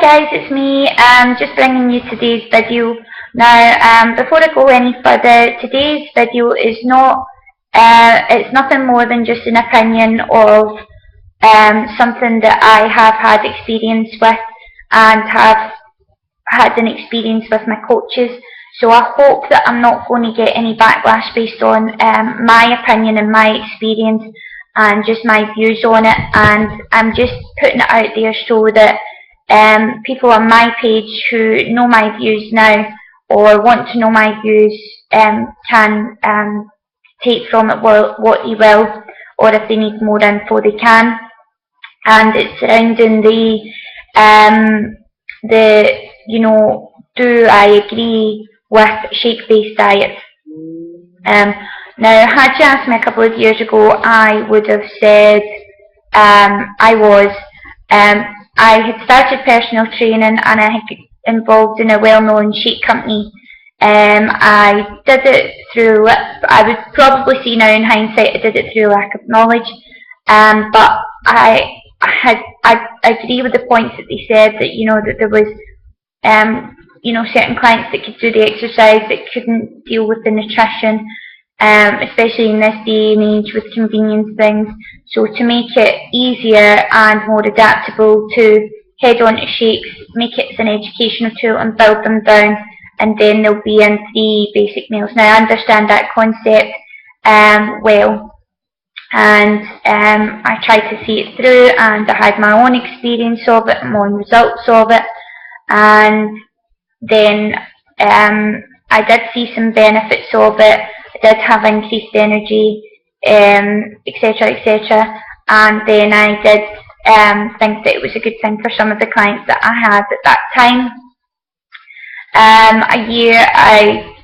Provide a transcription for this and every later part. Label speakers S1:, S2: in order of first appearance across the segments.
S1: guys, it's me. Just bringing you today's video. Now, before I go any further, today's video is not, it's nothing more than just an opinion of something that I have had experience with and have had an experience with my coaches. So I hope that I'm not going to get any backlash based on my opinion and my experience and just my views on it, and I'm just putting it out there so that people on my page who know my views now or want to know my views can take from it what they will, or if they need more info they can. And it's surrounding do I agree with shake-based diets? Now, had you asked me a couple of years ago, I would have said I was. I had started personal training and I had got involved in a well-known shake company. I did it through, I would probably see now in hindsight, I did it through lack of knowledge. But I agree with the points that they said, that that there was certain clients that could do the exercise that couldn't deal with the nutrition, especially in this day and age with convenience things. So to make it easier and more adaptable to head on to shakes, make it as an educational tool and build them down, and then they'll be in 3 basic meals. Now I understand that concept well, and I tried to see it through, and I had my own experience of it, my own results of it, and then I did see some benefits of it. I did have increased energy, etc, etc, and then I did think that it was a good thing for some of the clients that I had at that time. A year, I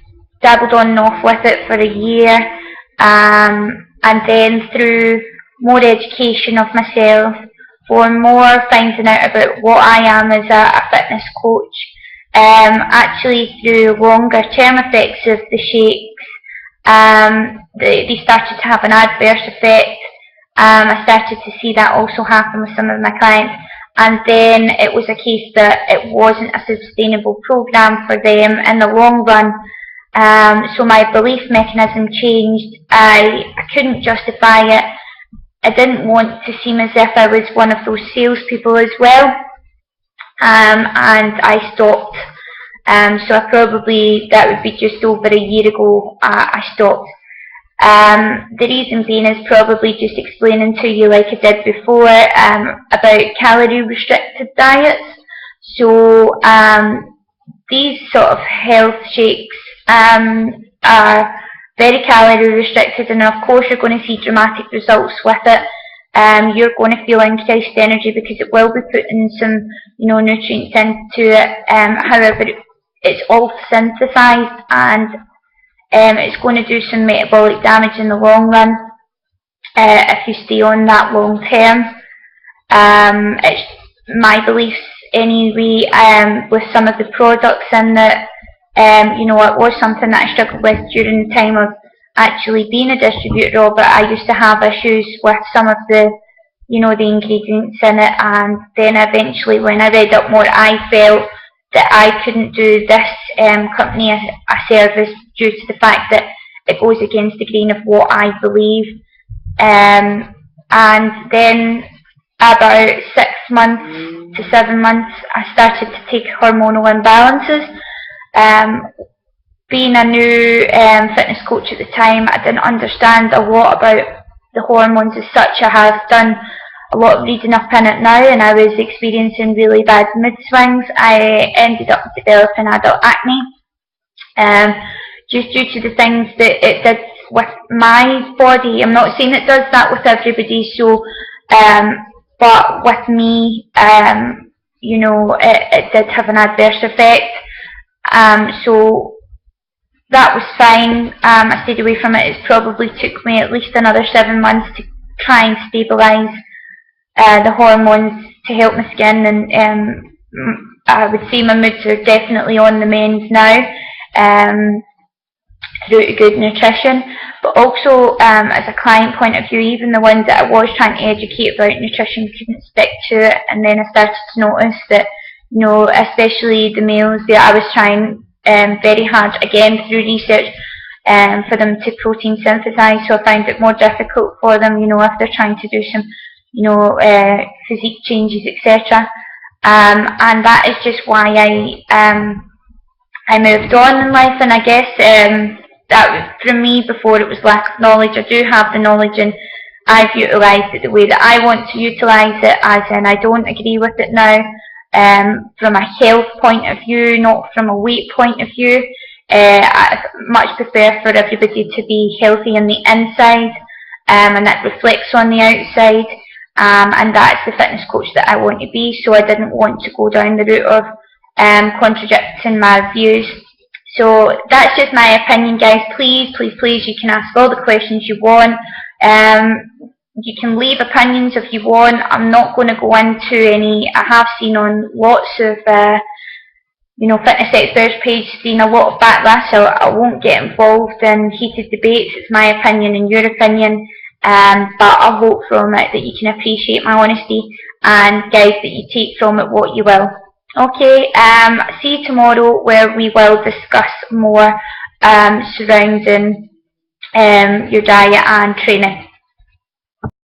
S1: dabbled on and off with it for a year, and then through more education of myself, for more finding out about what I am as a fitness coach, actually through longer term effects of the shakes, they started to have an adverse effect. I started to see that also happen with some of my clients, and then it was a case that it wasn't a sustainable program for them in the long run. So my belief mechanism changed. I couldn't justify it. I didn't want to seem as if I was one of those salespeople as well, and I stopped. So that would be just over a year ago, I stopped. The reason being is probably just explaining to you, like I did before, about calorie restricted diets. So these sort of health shakes are very calorie restricted, and of course you're going to see dramatic results with it. You're going to feel increased energy because it will be putting some nutrients into it. However, it's all synthesized, and it's going to do some metabolic damage in the long run if you stay on that long term. It's my beliefs anyway, with some of the products in that. It was something that I struggled with during the time of actually being a distributor of it. I used to have issues with some of the ingredients in it, and then eventually when I read up more, I felt that I couldn't do this company a service due to the fact that it goes against the grain of what I believe. And then about 6 months to 7 months, I started to take hormonal imbalances. Being a new fitness coach at the time, I didn't understand a lot about the hormones as such. I have done a lot of reading up in it now, and I was experiencing really bad mood swings. I ended up developing adult acne, just due to the things that it did with my body. I'm not saying it does that with everybody, so but with me, it did have an adverse effect. So that was fine. I stayed away from it. It probably took me at least another 7 months to try and stabilise the hormones to help my skin, and I would say my moods are definitely on the mend now, through good nutrition. But also, as a client point of view, even the ones that I was trying to educate about nutrition couldn't stick to it, and then I started to notice that you know, especially the males there. I was trying very hard, again through research, for them to protein synthesize, so I find it more difficult for them, you know, if they're trying to do some, you know, physique changes, etc. And that is just why I moved on in life, and I guess that for me, before it was lack of knowledge. I do have the knowledge, and I've utilised it the way that I want to utilise it, as in I don't agree with it now from a health point of view, not from a weight point of view. I much prefer for everybody to be healthy on the inside, and that reflects on the outside. And that's the fitness coach that I want to be, so I didn't want to go down the route of contradicting my views. So that's just my opinion, guys. Please, please, please, you can ask all the questions you want. You can leave opinions if you want. I'm not going to go into any. I have seen on lots of you know, fitness experts page, seen a lot of backlash, so I won't get involved in heated debates. It's my opinion and your opinion, but I hope from it that you can appreciate my honesty, and guys, that you take from it what you will. Okay, see you tomorrow, where we will discuss more surrounding your diet and training.